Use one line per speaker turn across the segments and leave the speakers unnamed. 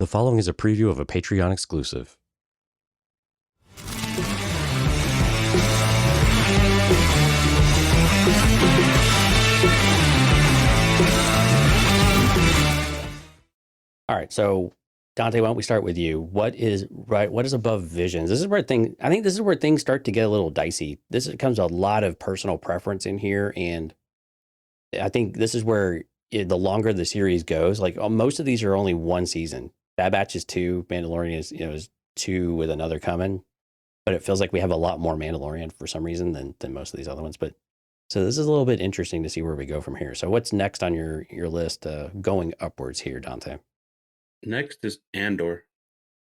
The following is a preview of a Patreon exclusive. All right, so Dante, why don't we start with you? What is above visions? This is where things start to get a little dicey. This comes a lot of personal preference in here, and I think this is where the longer the series goes, like most of these are only one season. Bad Batch is 2, Mandalorian is 2 with another coming, but it feels like we have a lot more Mandalorian for some reason than most of these other ones. But so this is a little bit interesting to see where we go from here. So what's next on your list going upwards here, Dante?
Next is Andor.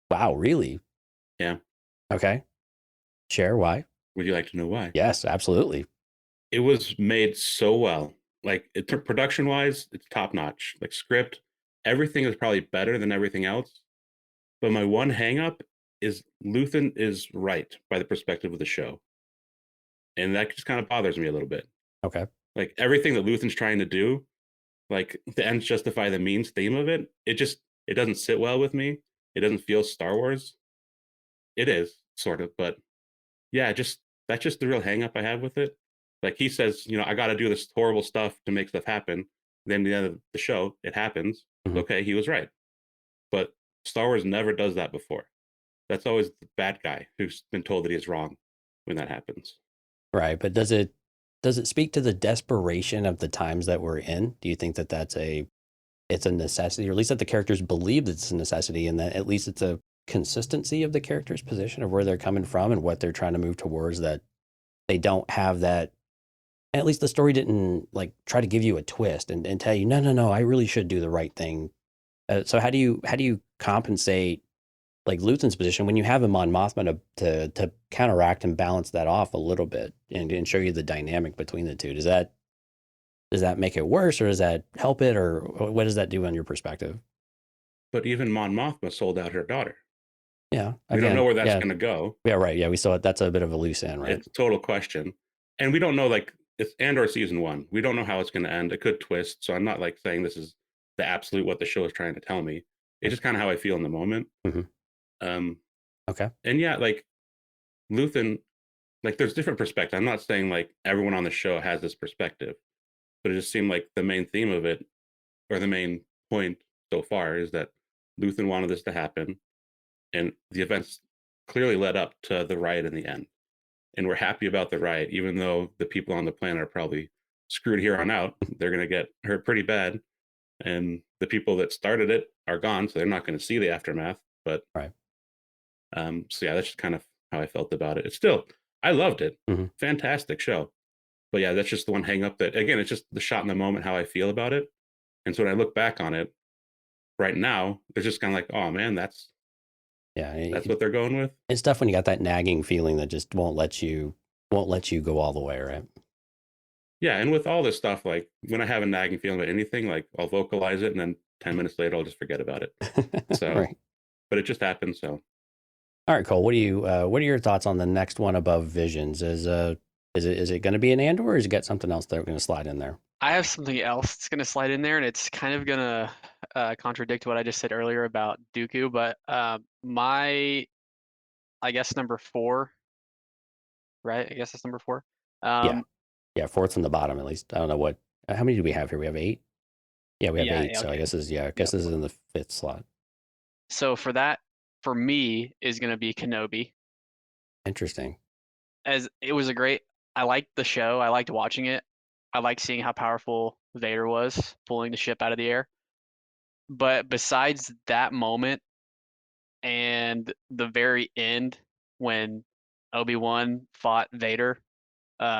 Wow, really?
Yeah.
Okay. Share why?
Would you like to know why?
Yes, absolutely.
It was made so well. Like production wise, it's top notch. Like script, everything is probably better than everything else. But my one hang up is Luthen is right by the perspective of the show. And that just kind of bothers me a little bit.
Okay.
Like everything that Luthen's trying to do, like the ends justify the means theme of it, it doesn't sit well with me. It doesn't feel Star Wars. It is, sort of, but yeah, that's just the real hang up I have with it. Like he says, I got to do this horrible stuff to make stuff happen. Then at the end of the show, it happens.
Mhm.
Okay, he was right. But Star Wars never does that before. That's always the bad guy who's been told that he's wrong when that happens.
Right, but does it speak to the desperation of the times that we're in? Do you think that it's a necessity, or at least that the characters believe that it's a necessity, and that at least it's a consistency of the character's position of where they're coming from and what they're trying to move towards, that they don't have that, and at least the story didn't like try to give you a twist and tell you, no, I really should do the right thing. So how do you compensate like Luthen's position when you have him on Mothma to counteract and balance that off a little bit and show you the dynamic between the two? Does that make it worse, or does that help it, or what does that do on your perspective?
But even Mon Mothma sold out her daughter.
Yeah,
we don't know where that's going to go.
Yeah, right. Yeah, we saw it. That's a bit of a loose end, right?
It's a total question, and we don't know. Like it's Andor season 1. We don't know how it's going to end. It could twist. So I'm not like saying this is the absolute what the show is trying to tell me. It's just kind of how I feel in the moment.
Mm-hmm. Okay.
And yeah, like Luthen, like there's different perspectives. I'm not saying like everyone on the show has this perspective, but it just seemed like the main theme of it, or the main point so far, is that Luthen wanted this to happen, and the events clearly led up to the riot in the end. And we're happy about the riot, even though the people on the planet are probably screwed here on out. They're going to get hurt pretty bad. And the people that started it are gone, so they're not going to see the aftermath. But
right.
So yeah, that's just kind of how I felt about it. It's still, I loved it.
Mm-hmm.
Fantastic show. But yeah, that's just the one hang up that, again, it's just the shot in the moment, how I feel about it. And so when I look back on it right now, it's just kind of like, oh man, that's what they're going with.
It's tough when you got that nagging feeling that just won't let you go all the way, right?
Yeah, and with all this stuff, like when I have a nagging feeling about anything, like I'll vocalize it, and then 10 minutes later, I'll just forget about it. So,
right.
But it just happens. So,
all right, Cole. What are your thoughts on the next one above Visions? Is it going to be an Andor, or is it got something else that we're going to slide in there?
I have something else that's going to slide in there, and it's kind of going to contradict what I just said earlier about Dooku. But I guess number 4, right? I guess that's number 4.
Yeah, 4th from the bottom at least. I don't know how many do we have here? We have 8. Yeah, we have 8. Okay. So I guess this is in the 5th slot.
So for me, is going to be Kenobi.
Interesting.
As it was I liked the show. I liked watching it. I liked seeing how powerful Vader was pulling the ship out of the air. But besides that moment and the very end when Obi-Wan fought Vader,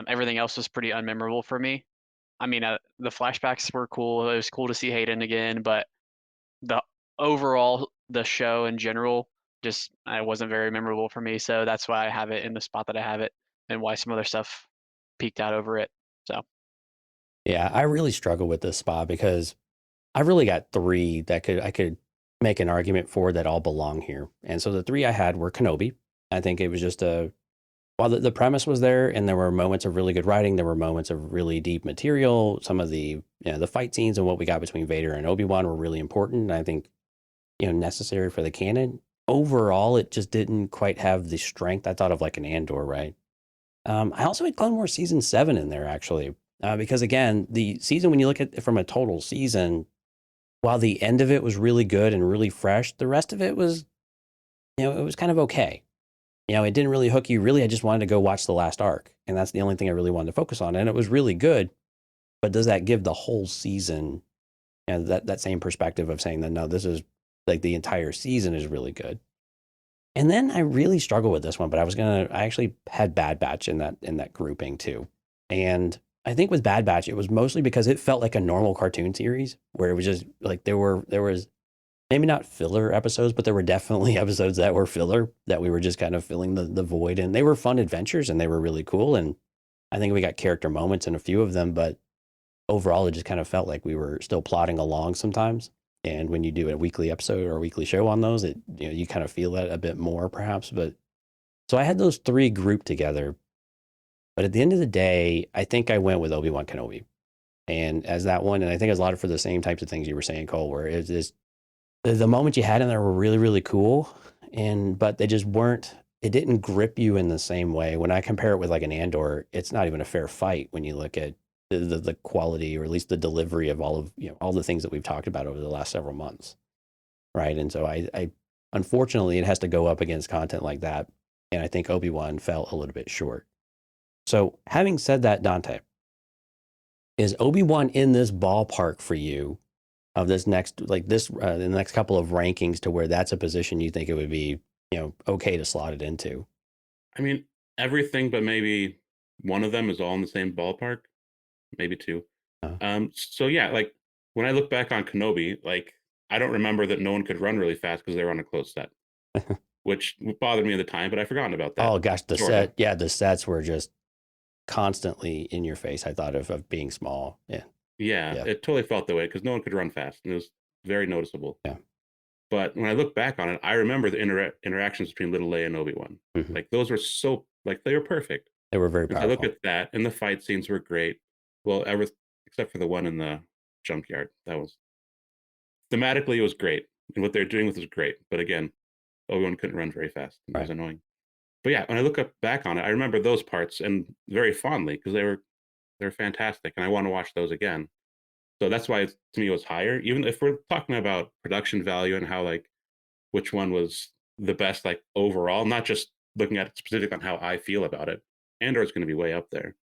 everything else was pretty unmemorable for me. I mean, the flashbacks were cool. It was cool to see Hayden again, but the show in general just it wasn't very memorable for me. So that's why I have it in the spot that I have it, and why some other stuff peeked out over it. So
yeah, I really struggle with this spot because I really got 3 that I could make an argument for that all belong here. And so the 3 I had were Kenobi. I think it was just while the premise was there, and there were moments of really good writing, there were moments of really deep material. Some of the the fight scenes and what we got between Vader and Obi-Wan were really important. And I think necessary for the canon. Overall, it just didn't quite have the strength I thought of like an Andor, right? I also had Clone Wars season 7 in there actually, because again, the season when you look at it from a total season, while the end of it was really good and really fresh, the rest of it was, it was kind of okay. It didn't really hook you. Really, I just wanted to go watch the last arc, and that's the only thing I really wanted to focus on. And it was really good, but does that give the whole season that same perspective of saying that no, this is like the entire season is really good? And then I really struggle with this one, but I actually had Bad Batch in that grouping too. And I think with Bad Batch, it was mostly because it felt like a normal cartoon series where it was just like there was maybe not filler episodes, but there were definitely episodes that were filler that we were just kind of filling the void. And they were fun adventures and they were really cool. And I think we got character moments in a few of them, but overall, it just kind of felt like we were still plodding along sometimes. And when you do a weekly episode or a weekly show on those, it you kind of feel that a bit more perhaps. But so I had those three grouped together. But at the end of the day, I think I went with Obi-Wan Kenobi. And as that one, and I think it's a lot for the same types of things you were saying, Cole, where it's just the moments you had in there were really, really cool. But they just weren't, it didn't grip you in the same way. When I compare it with like an Andor, it's not even a fair fight when you look at the quality or at least the delivery of all the things that we've talked about over the last several months. Right. And so I unfortunately, it has to go up against content like that. And I think Obi-Wan fell a little bit short. So having said that, Dante, is Obi-Wan in this ballpark for you of this next, like this, the next couple of rankings to where that's a position you think it would be, okay to slot it into?
I mean, everything but maybe one of them is all in the same ballpark, maybe two. So yeah, like when I look back on Kenobi, like I don't remember that no one could run really fast because they were on a closed set, which bothered me at the time, but I've forgotten about that.
Oh gosh, the
Sorta.
the sets were just constantly in your face. I thought of being small. Yeah.
Yeah,
Yeah.
it totally felt that way because no one could run fast, and it was very noticeable.
Yeah.
But when I look back on it, I remember the interactions between Little Leia and Obi-Wan.
Mhm.
Like those were so like they were perfect.
They were very
If I look
powerful.
at that, and the fight scenes were great. Well, except for the one in the junkyard, that was thematically it was great, and what they're doing with it was great. But again, Obi-Wan couldn't run very fast. It was
Right.
annoying. But yeah, when I look back on it, I remember those parts and very fondly because they're fantastic, and I want to watch those again. So that's why to me it was higher. Even if we're talking about production value and how like which one was the best like overall, not just looking at it specific on how I feel about it. Andor is going to be way up there,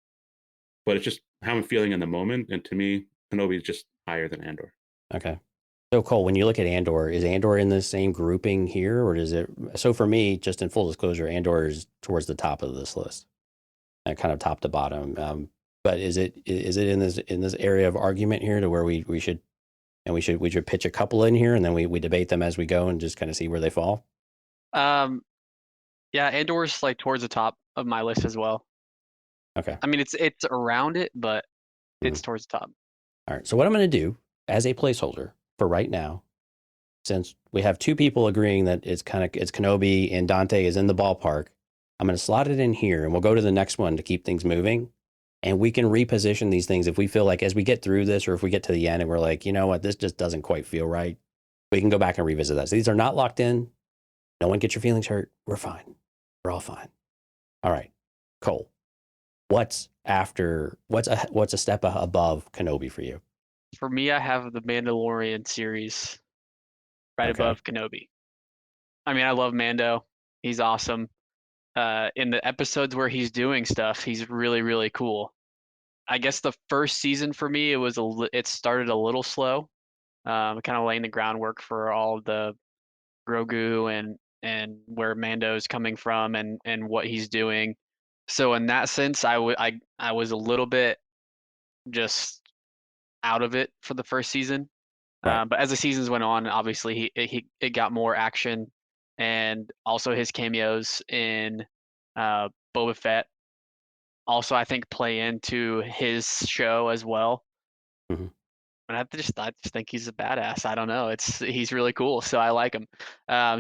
but it's just how I'm feeling in the moment. And to me, Kenobi is just higher than Andor.
Okay. So Cole, when you look at Andor, is Andor in the same grouping here, or does it? So for me, just in full disclosure, Andor is towards the top of this list, kind of top to bottom. But is it in this area of argument here to where we should pitch a couple in here and then we debate them as we go and just kind of see where they fall?
Yeah, Andor's like towards the top of my list as well.
Okay.
I mean, it's around it, but it's
Mhm.
towards the top.
All right. So what I'm going to do as a placeholder for right now, since we have two people agreeing that it's Kenobi and Dante is in the ballpark, I'm going to slot it in here and we'll go to the next one to keep things moving. And we can reposition these things if we feel like as we get through this or if we get to the end and we're like, you know what, this just doesn't quite feel right. We can go back and revisit that. So these are not locked in. No one get your feelings hurt. We're fine. We're all fine. All right. Cole, what's a step above Kenobi for you?
For me, I have the Mandalorian series right
Okay.
above Kenobi. I mean, I love Mando. He's awesome. In the episodes where he's doing stuff, he's really, really cool. I guess the first season for me, it started a little slow, kind of laying the groundwork for all of the Grogu and where Mando's coming from and what he's doing. So in that sense, I was a little bit just out of it for the first season.
Right.
But as the seasons went on, obviously it got more action, and also his cameos in Boba Fett also I think play into his show as well.
Mhm.
And I just think he's a badass. I don't know. He's really cool, so I like him.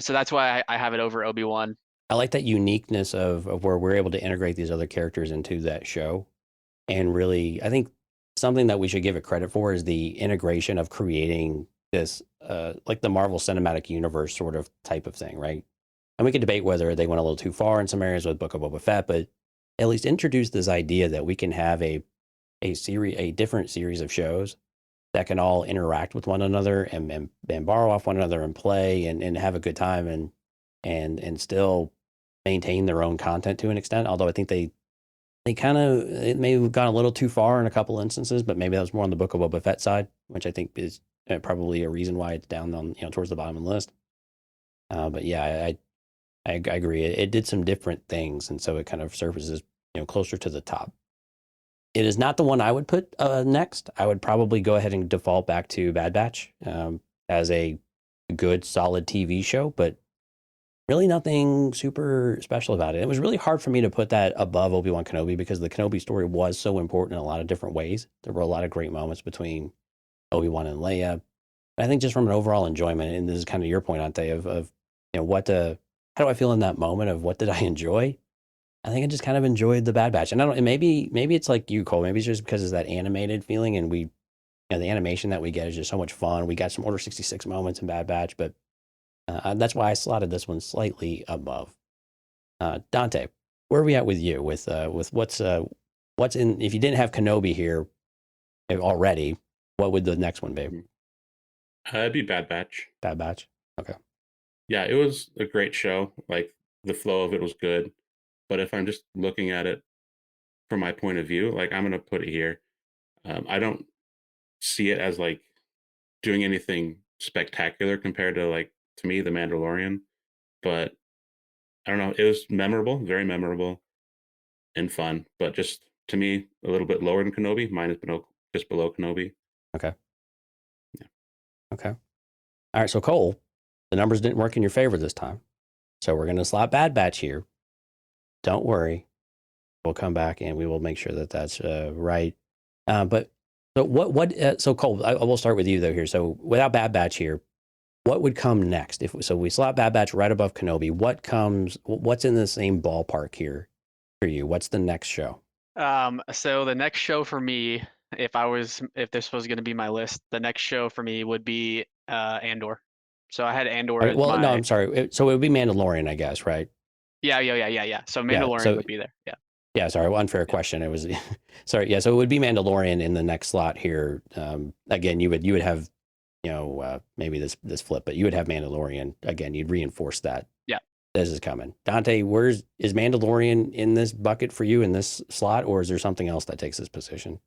So that's why I have it over Obi-Wan.
I like that uniqueness of where we're able to integrate these other characters into that show. And really, I think something that we should give it credit for is the integration of creating this like the Marvel Cinematic Universe sort of type of thing, right? And we could debate whether they went a little too far in some areas with Book of Boba Fett, but at least introduce this idea that we can have a different series of shows that can all interact with one another and borrow off one another and play and have a good time and still maintain their own content to an extent. Although I think they kind of, it may have gone a little too far in a couple instances, but maybe that was more on the Book of Boba Fett side, which I think is probably a reason why it's down on, towards the bottom of the list. But yeah, I agree. It did some different things, and so it kind of surfaces, closer to the top. It is not the one I would put next. I would probably go ahead and default back to Bad Batch as a good, solid TV show, but really nothing super special about it. It was really hard for me to put that above Obi-Wan Kenobi because the Kenobi story was so important in a lot of different ways. There were a lot of great moments between Obi-Wan and Leia. But I think just from an overall enjoyment, and this is kind of your point, Ante, of how do I feel in that moment of what did I enjoy? I think I just kind of enjoyed the Bad Batch. And and maybe it's like you, Cole. Maybe it's just because it's that animated feeling, and the animation that we get is just so much fun. We got some Order 66 moments in Bad Batch, but that's why I slotted this one slightly above. Dante, where are we at with you? With what's in? If you didn't have Kenobi here already, what would the next one be?
It'd be Bad Batch.
Bad Batch. Okay.
Yeah, it was a great show. Like the flow of it was good. But if I'm just looking at it from my point of view, like I'm gonna put it here. I don't see it as like doing anything spectacular compared to, like, to me, The Mandalorian. But I don't know, it was memorable, very memorable and fun. But just to me, a little bit lower than Kenobi. Mine is just below Kenobi.
Okay.
Yeah.
Okay. All right. So Cole, the numbers didn't work in your favor this time, so we're gonna slot Bad Batch here. Don't worry, we'll come back and we will make sure that that's right. But so what? So Cole, I will start with you though here. So without Bad Batch here, what would come next? If so, we slot Bad Batch right above Kenobi. What comes? What's in the same ballpark here for you? What's the next show?
So the next show for me, if this was going to be my list, the next show for me would be Andor. So I had Andor
All right,
as
well, no,
my
I'm sorry. So it would be Mandalorian, I guess, right?
yeah. So Mandalorian
so-
would be there. Yeah.
Yeah, sorry, unfair question. It was sorry. Yeah, so it would be Mandalorian in the next slot here. Again, you would have, maybe this flip, but you would have Mandalorian again. You'd reinforce that.
Yeah.
This is coming. Dante, is Mandalorian in this bucket for you in this slot, or is there something else that takes this position?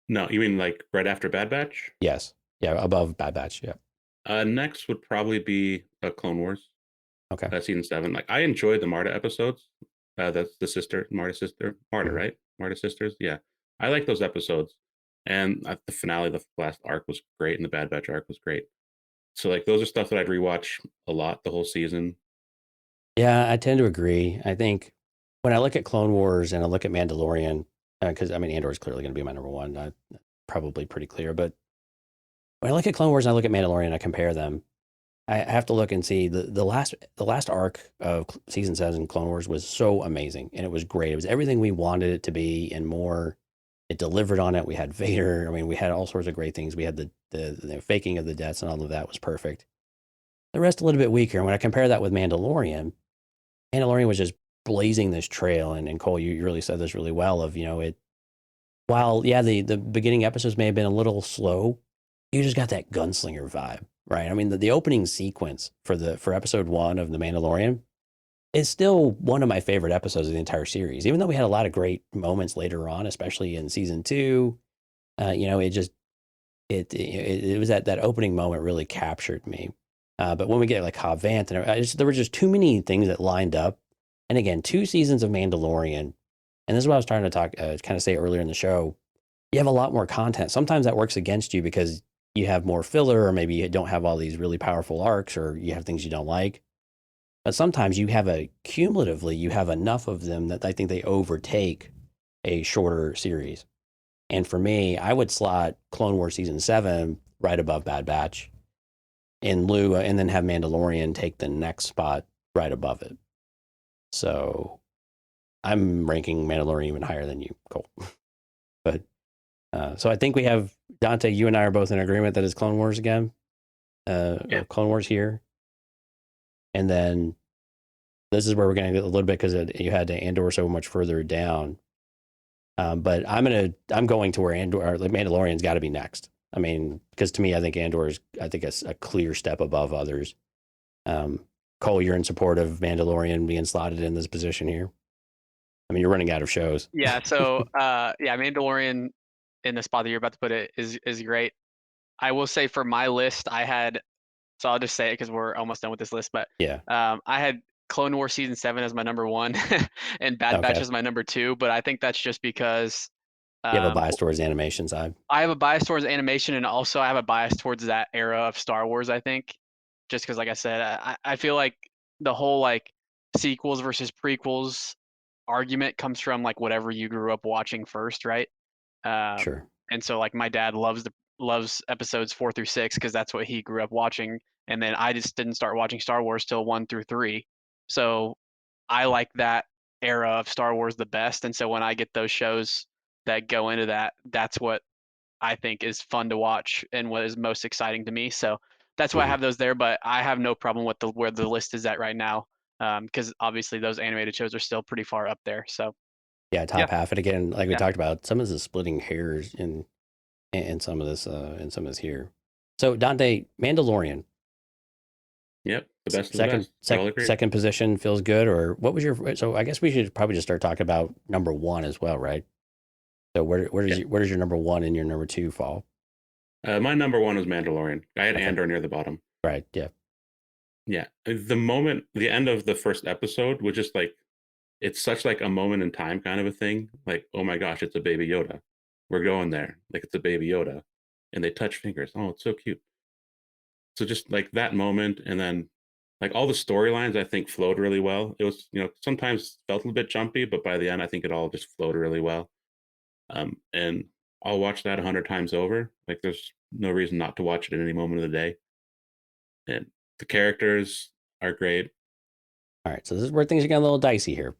No, you mean like right after Bad Batch?
Yes. Yeah, above Bad Batch. Yeah.
Next would probably be Clone Wars.
Okay.
Season 7. Like I enjoyed the Marta episodes. That's the Marta sister,
Mhm.
right? Marta sisters. Yeah, I like those episodes. And the finale, the last arc was great, and the Bad Batch arc was great. So like those are stuff that I'd rewatch a lot the whole season.
Yeah, I tend to agree. I think when I look at Clone Wars and I look at Mandalorian, because Andor is clearly going to be my number one, probably pretty clear. But when I look at Clone Wars and I look at Mandalorian, I compare them. I have to look and see the last arc of season 7 Clone Wars was so amazing, and it was great. It was everything we wanted it to be and more. It delivered on it. We had Vader. I mean, we had all sorts of great things. We had the faking of the deaths, and all of that was perfect. The rest a little bit weaker. And when I compare that with Mandalorian was just blazing this trail. And Cole, you really said this really well. Of it. While the beginning episodes may have been a little slow, you just got that gunslinger vibe. Right. I mean, the opening sequence for episode 1 of The Mandalorian is still one of my favorite episodes of the entire series, even though we had a lot of great moments later on, especially in season 2. It was that opening moment really captured me. But when we get like Cobb Vanth, there were just too many things that lined up. And again, 2 seasons of Mandalorian, and this is what I was trying to kind of say earlier in the show. You have a lot more content. Sometimes that works against you because you have more filler, or maybe you don't have all these really powerful arcs, or you have things you don't like. But sometimes you have cumulatively, you have enough of them that I think they overtake a shorter series. And for me, I would slot Clone Wars season 7 right above Bad Batch in lieu, and then have Mandalorian take the next spot right above it. So I'm ranking Mandalorian even higher than you, Cole. But so I think we have, Dante, you and I are both in agreement that it's Clone Wars again.
Yeah.
of Clone Wars here, and then this is where we're going to get a little bit because you had Andor so much further down. But I'm going to where Andor, like Mandalorian's got to be next. I mean, because to me, I think Andor is, I think, a clear step above others. Cole, you're in support of Mandalorian being slotted in this position here. I mean, you're running out of shows.
Yeah. So, yeah, Mandalorian in the spot that you're about to put it is great. I will say for my list, so I'll just say it because we're almost done with this list, but
Yeah.
I had Clone Wars Season 7 as my number 1 and Bad Batch
Okay.
as my number 2, but I think that's just because
You have a bias towards the animation side.
I have a bias towards animation, and also I have a bias towards that era of Star Wars, I think. Just because, like I said, I feel like the whole like sequels versus prequels argument comes from like whatever you grew up watching first, right?
Sure.
And so like my dad loves episodes 4 through 6 because that's what he grew up watching, and then I just didn't start watching Star Wars till 1 through 3. So I like that era of Star Wars the best, and so when I get those shows that go into that, that's what I think is fun to watch and what is most exciting to me. So that's why I
Mhm.
have those there, but I have no problem with where the list is at right now, because obviously those animated shows are still pretty far up there. So
Yeah, top
yeah,
half. And again, like we
yeah.
talked about, some of this is splitting hairs in some of this here. So Dante, Mandalorian,
Yep, the best of the best. We all agree.
second position feels good, or what was your? So I guess we should probably just start talking about number 1 as well, right? So where
Yeah.
does your number 1 and your number 2 fall?
My number 1 was Mandalorian. I had
Okay.
Andor near the bottom.
Right. Yeah.
Yeah, the end of the first episode was just like, it's such like a moment in time kind of a thing. Like, oh my gosh, it's a baby Yoda. We're going there. Like it's a baby Yoda, and they touch fingers. Oh, it's so cute. So just like that moment, and then like all the storylines, I think flowed really well. It was, sometimes felt a little bit jumpy, but by the end, I think it all just flowed really well. And I'll watch that 100 times over. Like there's no reason not to watch it at any moment of the day. And the characters are great.
All right. So this is where things are getting a little dicey here.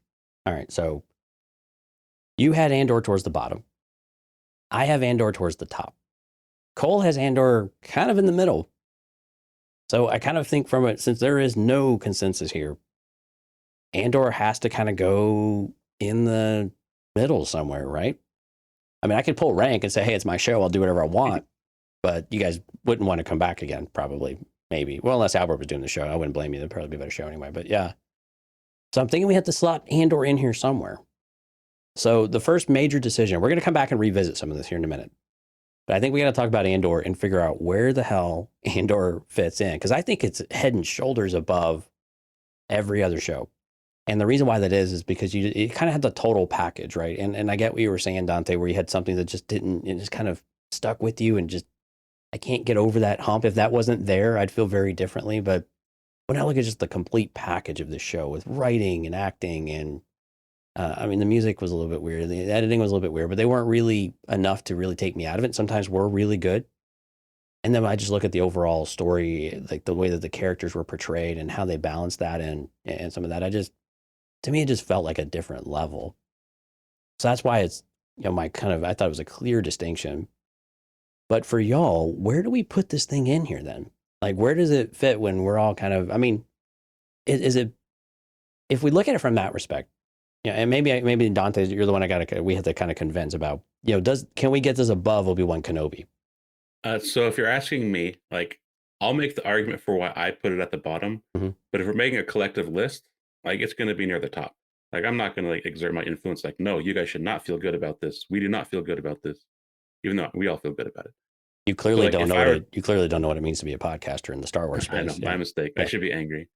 All right. So you had Andor towards the bottom. I have Andor towards the top. Cole has Andor kind of in the middle. So I kind of think from it, since there is no consensus here, Andor has to kind of go in the middle somewhere, right? I mean, I could pull rank and say, hey, it's my show. I'll do whatever I want. But you guys wouldn't want to come back again, probably, maybe. Well, unless Albert was doing the show. I wouldn't blame you. It'd probably be a better show anyway. But yeah. So I'm thinking we have to slot Andor in here somewhere. So the first major decision, we're going to come back and revisit some of this here in a minute. But I think we got to talk about Andor and figure out where the hell Andor fits in. Because I think it's head and shoulders above every other show. And the reason why that is because you kind of had the total package, right? And I get what you were saying, Dante, where you had something that just didn't, it just kind of stuck with you and just, I can't get over that hump. If that wasn't there, I'd feel very differently. But when I look at just the complete package of the show with writing and acting and, I mean, the music was a little bit weird. The editing was a little bit weird, but they weren't really enough to really take me out of it. Sometimes were really good. And then I just look at the overall story, like the way that the characters were portrayed and how they balanced that and some of that. To me, it just felt like a different level. So that's why it's, I thought it was a clear distinction. But for y'all, where do we put this thing in here then? Like, where does it fit when we're all kind of, I mean, is it, if we look at it from that respect, and maybe Dante, you're the one we have to kind of convince about, can we get this above Obi-Wan Kenobi?
So if you're asking me, like, I'll make the argument for why I put it at the bottom.
Mm-hmm.
But if we're making a collective list, like, it's going to be near the top. Like, I'm not going to like exert my influence. Like, no, you guys should not feel good about this. We do not feel good about this, even though we all feel good about it.
You clearly don't know you clearly don't know what it means to be a podcaster in the Star Wars space.
I know, my mistake. Yeah. I should be angry.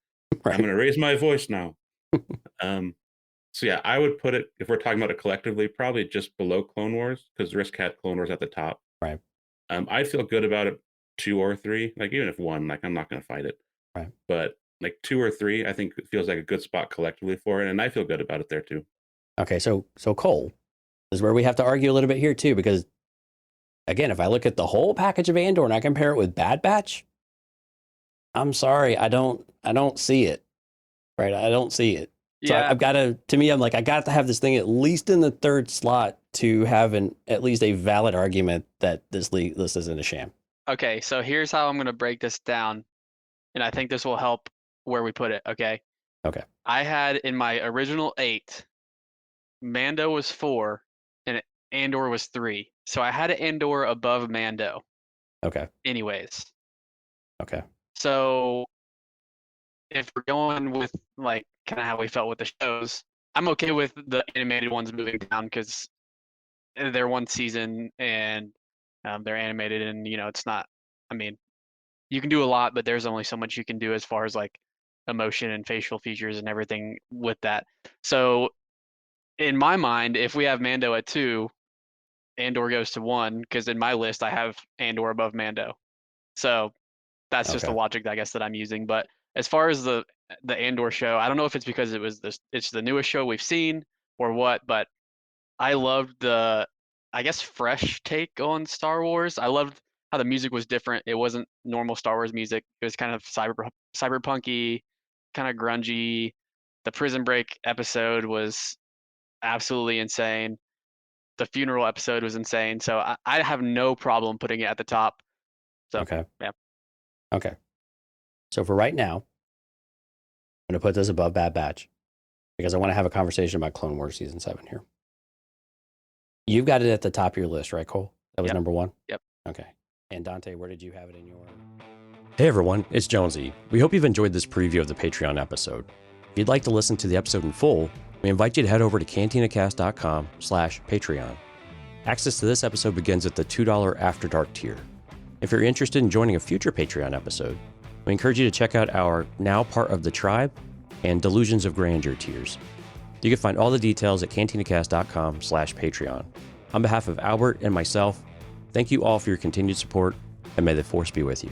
Right.
I'm going to raise my voice now. So yeah, I would put it, if we're talking about it collectively, probably just below Clone Wars, because Risk had Clone Wars at the top.
Right.
I'd feel good about it 2 or 3. Like even if 1, like I'm not going to fight it.
Right.
But like 2 or 3, I think it feels like a good spot collectively for it, and I feel good about it there too.
Okay, so Cole, this is where we have to argue a little bit here too, because again, if I look at the whole package of Andor and I compare it with Bad Batch, I'm sorry, I don't see it. Right, I don't see it. So
Yeah.
I've got I got to have this thing at least in the 3rd slot to have at least a valid argument that this list isn't a sham.
Okay, so here's how I'm gonna break this down, and I think this will help where we put it. Okay.
Okay.
I had in my original 8, Mando was 4, and Andor was 3. So I had Andor above Mando.
Okay.
Anyways,
Okay.
so if we're going with like kind of how we felt with the shows, I'm okay with the animated ones moving down because they're one season and they're animated, and it's not. I mean, you can do a lot, but there's only so much you can do as far as like emotion and facial features and everything with that. So in my mind, if we have Mando at 2, Andor goes to 1 because in my list I have Andor above Mando. So that's just the
Okay.
logic I guess that I'm using. But as far as the Andor show, I don't know if it's because it's the newest show we've seen or what, but I loved the, I guess, fresh take on Star Wars. I loved how the music was different. It wasn't normal Star Wars music. It was kind of cyberpunky, kind of grungy. The Prison Break episode was absolutely insane. The funeral episode was insane. So I have no problem putting it at the top. So
Okay.
yeah.
Okay. So for right now, I'm going to put this above Bad Batch because I want to have a conversation about Clone Wars Season 7 here. You've got it at the top of your list, right, Cole? That was
Yep.
number 1?
Yep.
Okay. And Dante, where did you have it in your... Hey everyone, it's Jonesy. We hope you've enjoyed this preview of the Patreon episode. If you'd like to listen to the episode in full, we invite you to head over to cantinacast.com/Patreon. Access to this episode begins at the $2 After Dark tier. If you're interested in joining a future Patreon episode, we encourage you to check out our Now Part of the Tribe and Delusions of Grandeur tiers. You can find all the details at cantinacast.com/Patreon. On behalf of Albert and myself, thank you all for your continued support, and may the Force be with you.